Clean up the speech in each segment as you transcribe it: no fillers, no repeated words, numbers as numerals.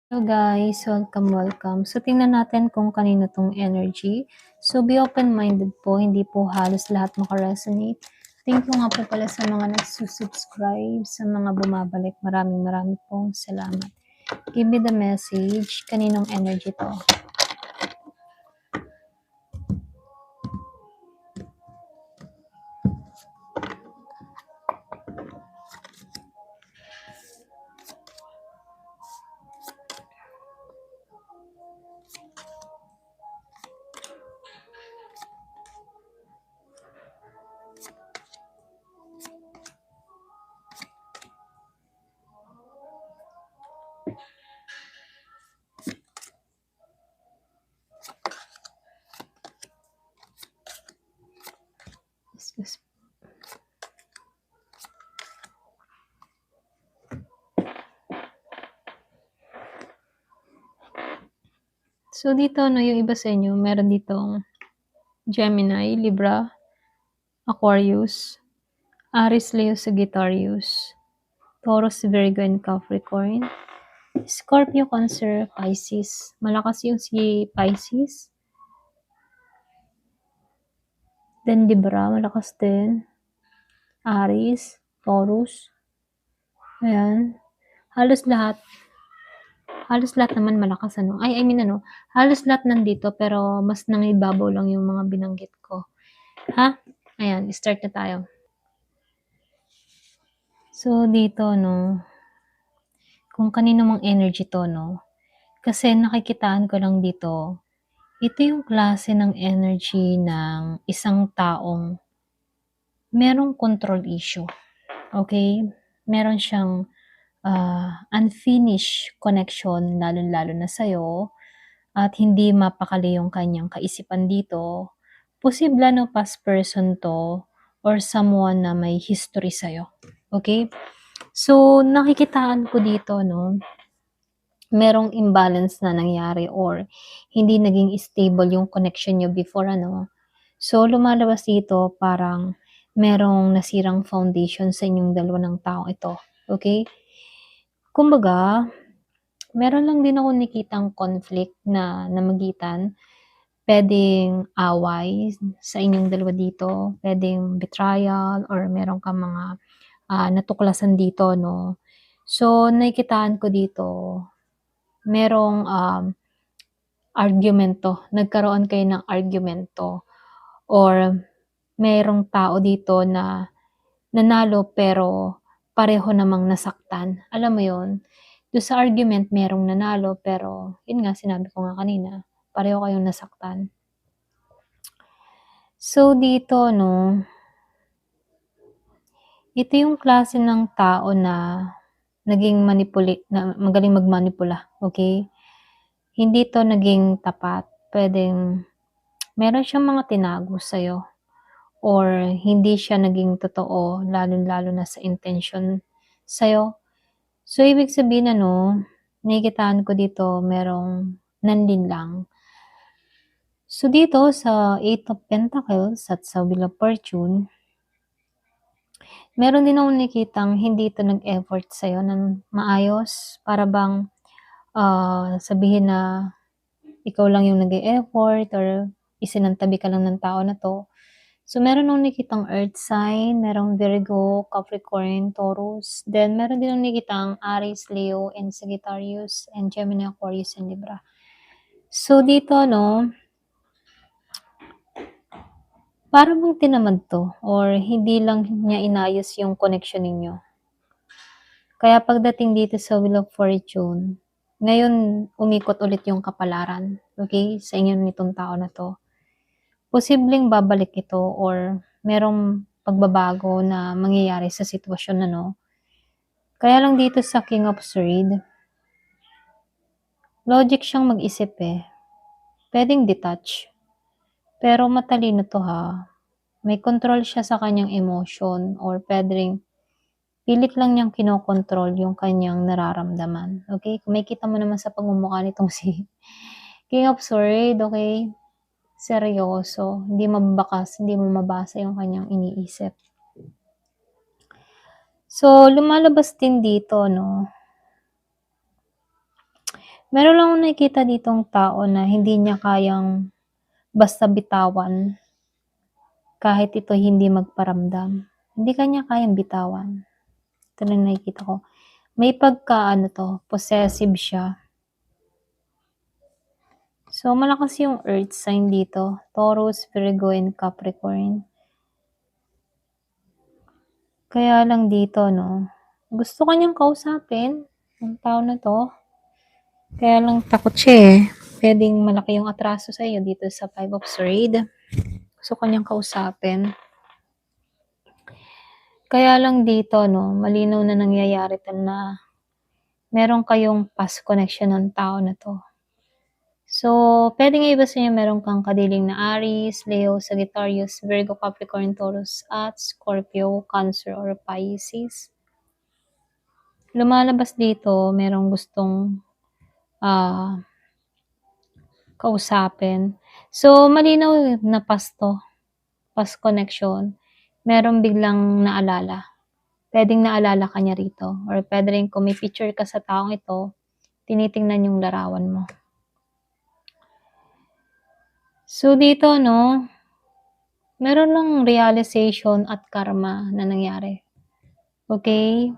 Hello guys, welcome. So tingnan natin kung kanino tong energy. So be open-minded po, hindi po halos lahat makaresonate. Thank you nga po pala sa mga nagsusubscribe, sa mga bumabalik. Maraming pong salamat. Give me the message, kaninong energy to? Excuse me. So dito, no, yung iba sa inyo, meron ditong Gemini, Libra, Aquarius, Aries, Leo, Sagittarius, Taurus, Virgo, and Capricorn. Scorpio, Cancer, Pisces. Malakas yung si Pisces. Then Libra, malakas din. Aries, Taurus. Ayan. Halos lahat naman malakas ano. Halos lahat nandito pero mas nangibabaw lang yung mga binanggit ko. Ha? Ayan, start na tayo. So dito no, kung kanino mang energy to no, kasi nakikitaan ko lang dito, ito yung klase ng energy ng isang taong merong control issue. Okay? Meron siyang unfinished connection lalong-lalo na sa'yo at hindi mapakali yung kanyang kaisipan dito. Posible no past person to or someone na may history sa'yo. Okay? So, nakikitaan ko dito, no, merong imbalance na nangyari or hindi naging stable yung connection nyo before, ano. So, lumalabas dito parang merong nasirang foundation sa inyong dalawa ng taong ito. Okay? Kumbaga, meron lang din ako nakitang conflict na namagitan. Pwedeng away sa inyong dalawa dito, pwedeng betrayal or meron kang mga natuklasan dito, no. So, nakikitaan ko dito, merong argumento, nagkaroon kayo ng argumento or merong tao dito na nanalo pero pareho namang nasaktan. Alam mo yun? Doon sa argument merong nanalo pero yun nga sinabi ko nga kanina, pareho kayong nasaktan. So dito no, ito yung klase ng tao na naging na magaling magmanipula, okay? Hindi to naging tapat. Pwedeng meron siyang mga tinago sa'yo or hindi siya naging totoo lalong-lalo na sa intention sa'yo. So, ibig sabihin ano, nakikitaan ko dito merong nanlinlang. So, dito sa 8 of Pentacles at sa Wheel of Fortune, meron din akong nakikitang hindi ito nag-effort sa'yo ng maayos. Para bang sabihin na ikaw lang yung nag-e-effort or isinantabi ka lang ng tao na to. So, meron akong nakitang Earth sign, merong Virgo, Capricorn, Taurus. Then, meron din akong nakitang Aries, Leo, and Sagittarius, and Gemini, Aquarius, and Libra. So, dito, no, parang bang tinamad to or hindi lang niya inayos yung connection ninyo. Kaya pagdating dito sa Wheel of Fortune, ngayon umikot ulit yung kapalaran, okay, sa inyo nitong tao na to. Posibleng babalik ito or merong pagbabago na mangyayari sa sitwasyon na no. Kaya lang dito sa King of Swords, logic siyang mag-isip eh. Pwedeng detach. Pero matalino to ha. May control siya sa kanyang emotion or pwedeng pilit lang niyang kinokontrol yung kanyang nararamdaman. Okay? Kung may kita mo naman sa pagmumukha nitong si King of Swords, okay? Seryoso. Hindi mababakas, hindi mo mabasa yung kanyang iniisip. So, lumalabas din dito, no? Meron lang akong nakikita ditong tao na hindi niya kayang basta bitawan kahit ito'y hindi magparamdam. Hindi ka niya kayang bitawan. Ito na nakikita ko. May pagka-ano 'to, possessive siya. So, malakas yung earth sign dito, Taurus, Virgo, and Capricorn. Kaya lang dito 'no, gusto ka niyang kausapin, yung tao na 'to. Kaya lang takot siya, eh. Puwedeng malaki yung atraso sa'yo dito sa Five of Swords. Gusto ka niyang kausapin. Kaya lang dito 'no, malinaw na nangyayari 'to na meron kayong past connection ng tao na 'to. So, puwedeng iba sa inyo meron kang kadiling na Aries, Leo, Sagittarius, Virgo, Capricorn, Taurus, at Scorpio, Cancer, or Pisces. Lumalabas dito merong gustong, kausapin. So, malinaw na past 'to, past connection. Merong biglang naalala. Puwedeng naalala ka niya rito or puwede rin kung may picture ka sa taong ito, tinitingnan yung larawan mo. So, dito 'no, meron lang realization at karma na nangyari, okey?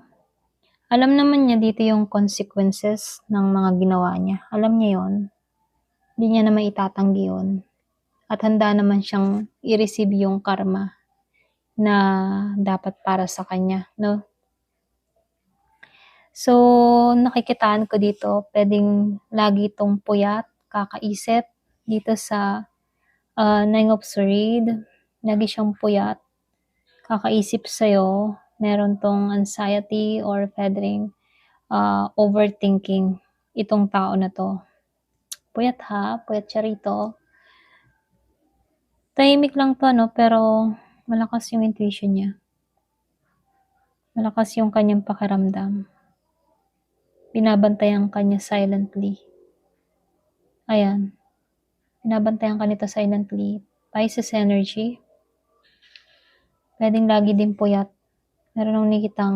Alam naman niya dito yung consequences ng mga ginawa niya, alam niya yun. Hindi niya naman itatanggi yun at handa naman siyang i-receive yung karma na dapat para sa kanya 'no. So, nakikitaan ko dito puwedeng lagi 'tong puyat, kakaisip dito sa, Nine of Swords. Lagi siyang puyat, kakaisip sa'yo, meron 'tong anxiety or puwede ring, overthinking itong tao na 'to. Puyat puyat siya rito. Tahimik lang 'to ano, pero malakas yung intuition niya. Malakas yung kanyang pakiramdam. Binabantayan ka niya silently. Ayan, binabantayan ka nito silently. Pisces energy. Puwedeng lagi din puyat. Meron akong nakikitang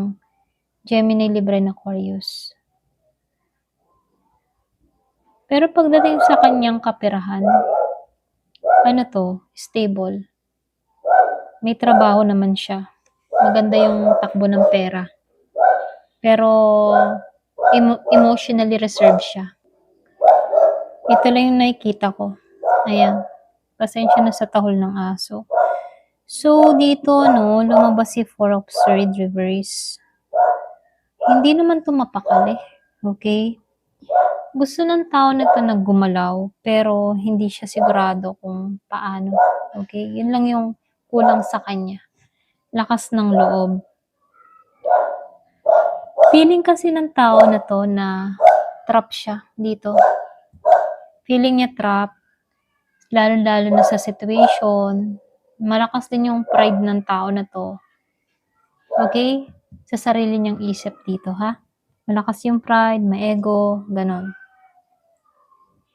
Gemini, Libra, and Aquarius. Pero pagdating sa kanyang kaperahan, ano 'to, stable. May trabaho naman siya. Maganda yung takbo ng pera. Pero emotionally reserved siya. Ito lang yung nakikita ko. Ayan, pasensya na sa tahol ng aso. So, dito 'no, lumabas si Four of Swords reverse. Hindi naman 'to mapakali, okey? Gusto ng tao na 'to na gumalaw, pero hindi siya sigurado kung paano, okey? Yun lang yung kulang sa kanya, lakas ng loob. Feeling kasi ng tao na 'to na trap siya dito. Feeling niya trap, lalong-lalo na sa situation. Malakas din yung pride ng tao na 'to, okey? Sa sarili niyang isip dito, ha? Malakas yung pride, ma-ego, gano'n.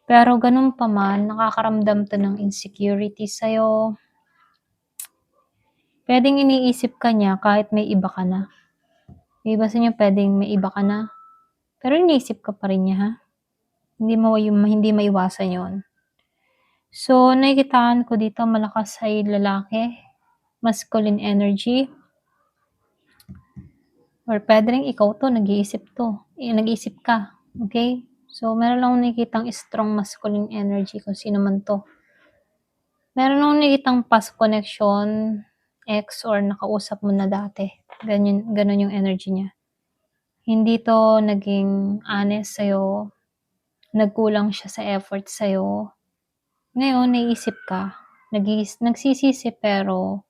Pero gano'n pa man, nakakaramdam 'to ng insecurity sa'yo. Puwedeng iniisip ka niya kahit may iba ka na. Yung iba sa inyo puwedeng may iba ka na, pero iniisip ka pa rin niya, ha? Hindi maiwasan 'yun. So, nakikitaan ko dito malakas ay lalaki, masculine energy. Or puwede ring ikaw 'to, nag-iisip ka, okey? So, meron akong nakikitang strong masculine energy kung sino man 'to. Meron akong nakikitang past connection, ex or nakausap mo na dati, gano'n yung energy niya. Hindi 'to naging honest sa'yo, nagkulang siya sa effort sa'yo. Ngayon naiisip ka, nagsisisi pero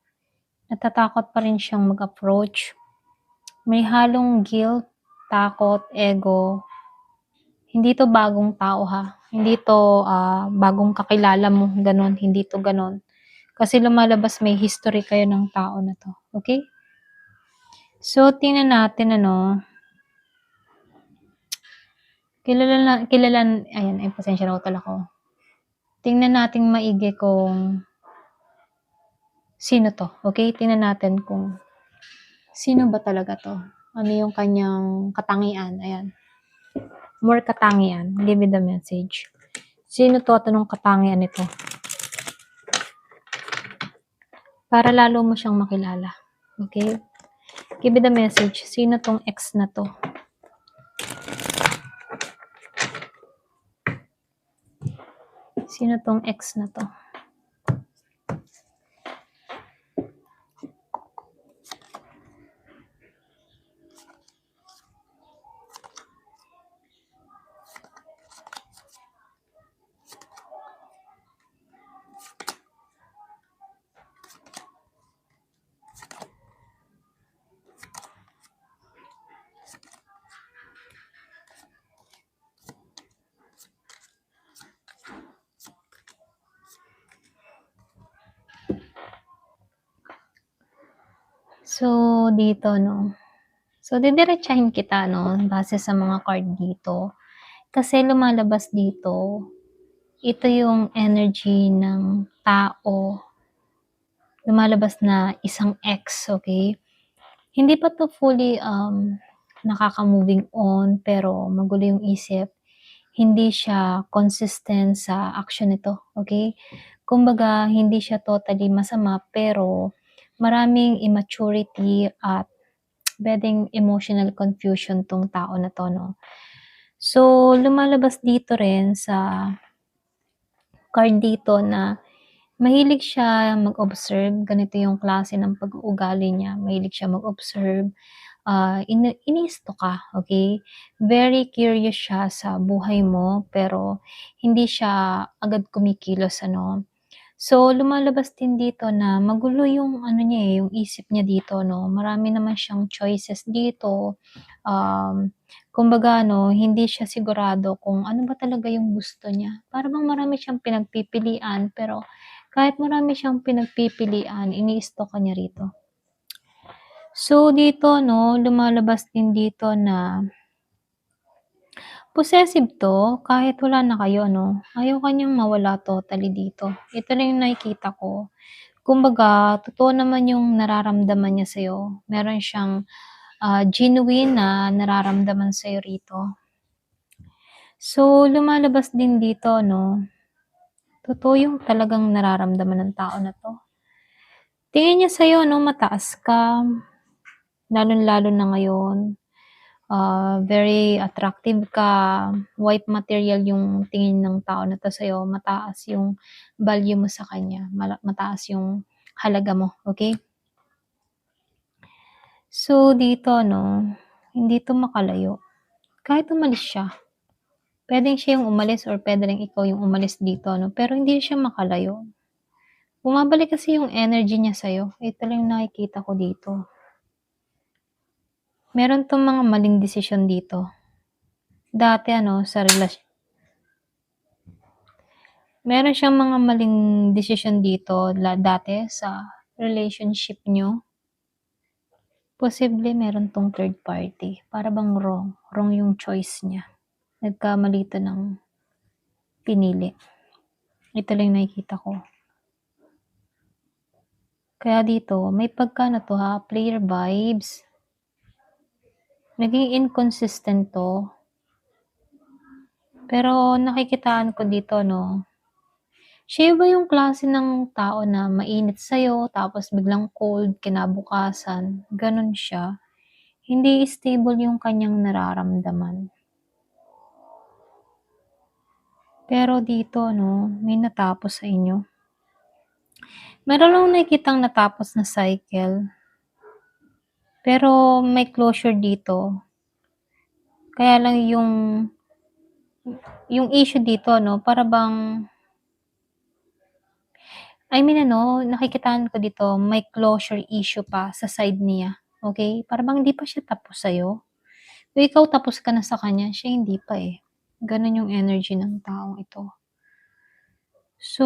natatakot pa rin siyang mag-approach. May halong guilt, takot, ego. Hindi 'to bagong tao hindi 'to, bagong kakilala mo gano'n, hindi 'to gano'n. Kasi lumalabas may history kayo ng tao na 'to, okey? So, tingnan natin ano, ayan, ay pasensya na utal ako. Tingnan nating maigi kung sino 'to, okey? Tingnan natin kung sino ba talaga 'to, ano yung kanyang katangian, ayan. More katangian. Give me the message. Sino to at anong katangian nito? Para lalo mo siyang makilala. Okay? Give me the message. Sino tong ex na to? Sino tong ex na to? So, dito, no? So, didiretsahin kita, no? Base sa mga card dito. Kasi lumalabas dito, ito yung energy ng tao. Lumalabas na isang ex, okay? Hindi pa to fully nakaka-moving on, pero magulo yung isip. Hindi siya consistent sa action nito, okay? Kumbaga, hindi siya totally masama, pero maraming immaturity at puwedeng emotional confusion 'tong tao na 'to, no? So, lumalabas dito rin sa card dito na mahilig siya mag-observe, ganito yung klase ng pag-uugali niya, mahilig siya mag-observe, ka, okay? Very curious siya sa buhay mo, pero hindi siya agad kumikilos, ano. So, lumalabas din dito na magulo yung ano niya, eh, yung isip niya dito, 'no. Marami naman siyang choices dito, kumbaga ano, hindi siya sigurado kung ano ba talaga yung gusto niya. Para bang marami siyang pinagpipilian, pero kahit marami siyang pinagpipilian, ini-stalk ka niya rito. So, dito 'no, lumalabas din dito na possessive 'to, kahit wala na kayo 'no, ayaw ka niyang mawala totally dito. Ito lang yung nakikita ko. Kumbaga, totoo naman yung nararamdaman niya sa'yo. Meron siyang, genuine na nararamdaman sa'yo rito. So, lumalabas din dito 'no, totoo yung talagang nararamdaman ng tao na 'to. Tingin niya sa'yo 'no, mataas ka, lalong-lalo na ngayon. Very attractive ka, white material yung tingin ng tao na 'to sa'yo, mataas yung value mo sa kanya, mataas yung halaga mo, okay? So, dito 'no, hindi 'to makalayo. Kahit umalis siya, puwedeng siya yung umalis or puwede ring ikaw yung umalis dito 'no, pero hindi siya makalayo. Bumabalik kasi yung energy niya sa'yo, ito lang yung nakikita ko dito. Meron 'tong mga maling desisyon dito. Dati ano, sa meron siyang mga maling desisyon dito dati sa relationship niyo. Posible meron 'tong third party, para bang wrong yung choice niya. Nagkamali 'to ng pinili. Ito lang yung nakikita ko. Kaya dito may pagka-ano 'to ha, player vibes. Naging inconsistent 'to. Pero nakikitaan ko dito 'no, siya ba yung klase ng tao na mainit sa'yo tapos biglang cold kinabukasan, gano'n siya. Hindi stable yung kanyang nararamdaman. Pero dito 'no, may natapos sa inyo. Meron akong nakikitang natapos na cycle, pero may closure dito. Kaya lang yung issue dito 'no, para bang I mean ano, nakikitaan ko dito may closure issue pa sa side niya, okey? Para bang hindi pa siya tapos sa'yo. Kung ikaw tapos ka na sa kanya, siya hindi pa, eh. Gano'n yung energy ng taong ito. So,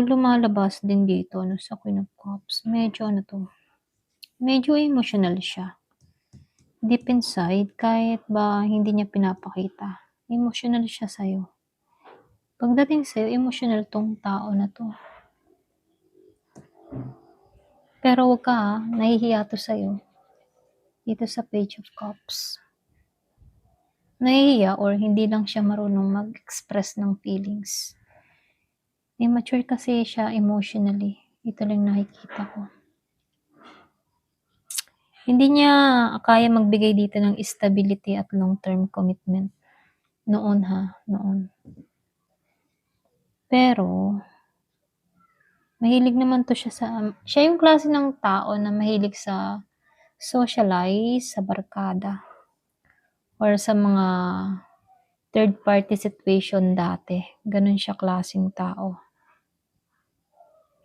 lumalabas din dito 'no, sa Queen of Cups, medyo ano 'to, medyo emotional siya. Deep inside, kahit ba hindi niya pinapakita, emotional siya sa'yo. Pagdating sa'yo, emotional 'tong tao na 'to. Pero wag ka, nahihiya 'to sa'yo, dito sa Page of Cups. nahihiya or hindi lang siya marunong mag-express ng feelings. Immature kasi siya emotionally, ito lang nakikita ko. Hindi niya kaya magbigay dito ng stability at long-term commitment. Noon noon. Pero, mahilig naman 'to siya siya yung klase ng tao na mahilig sa socialize, sa barkada, or sa mga third party situation dati, gano'n siya klaseng tao.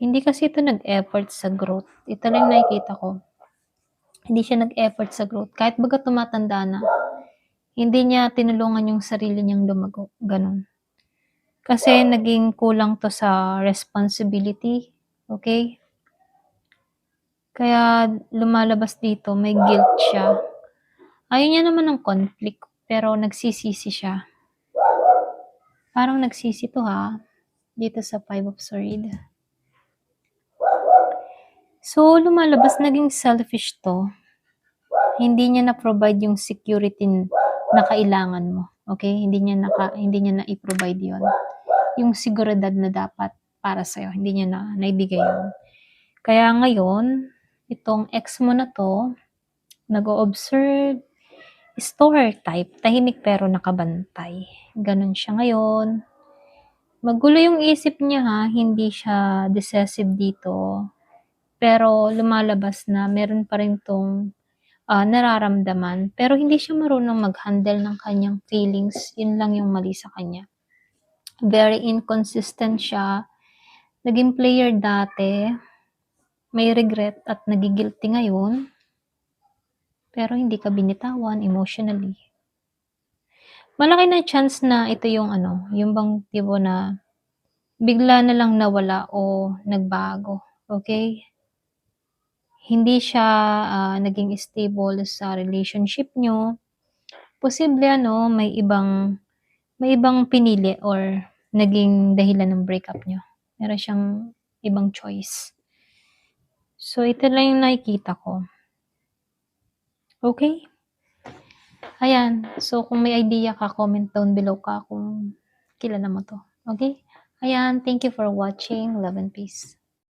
Hindi kasi ito nag-effort sa growth, ito lang nakikita ko. Hindi siya nag-effort sa growth kahit baga tumatanda na, hindi niya tinulungan yung sarili niyang lumago, gano'n. Kasi naging kulang 'to sa responsibility, okey? Kaya lumalabas dito may guilt siya. Ayaw niya naman ng conflict, pero nagsisisi siya. Parang nagsisi 'to, dito sa Five of Sword. So, lumalabas naging selfish 'to. Hindi niya na-provide yung security na kailangan mo, okey? Hindi niya nai-provide yun. Yung seguridad na dapat para sa'yo, hindi niya naibigay yun. Kaya ngayon, itong ex mo na 'to, nag-o-observe, stalker type, tahimik pero nakabantay, gano'n siya ngayon. Magulo yung isip niya, hindi siya decisive dito, pero lumalabas na meron pa rin 'tong, nararamdaman, pero hindi siya marunong mag-handle ng kanyang feelings, yun lang yung mali sa kanya. Very inconsistent siya, naging player dati, may regret at nagi-guilty ngayon, pero hindi ka binitawan emotionally. Malaki na chance na ito yung yung bang tipo na bigla na lang nawala o nagbago, okey? Hindi siya, naging stable sa relationship niyo. Posible may ibang pinili or naging dahilan ng breakup niyo. Meron siyang ibang choice. So, ito lang yung nakikita ko. Okey? Ayan, so kung may idea ka, comment down below ka kung kilala mo 'to, okey? Ayan, thank you for watching. Love and peace.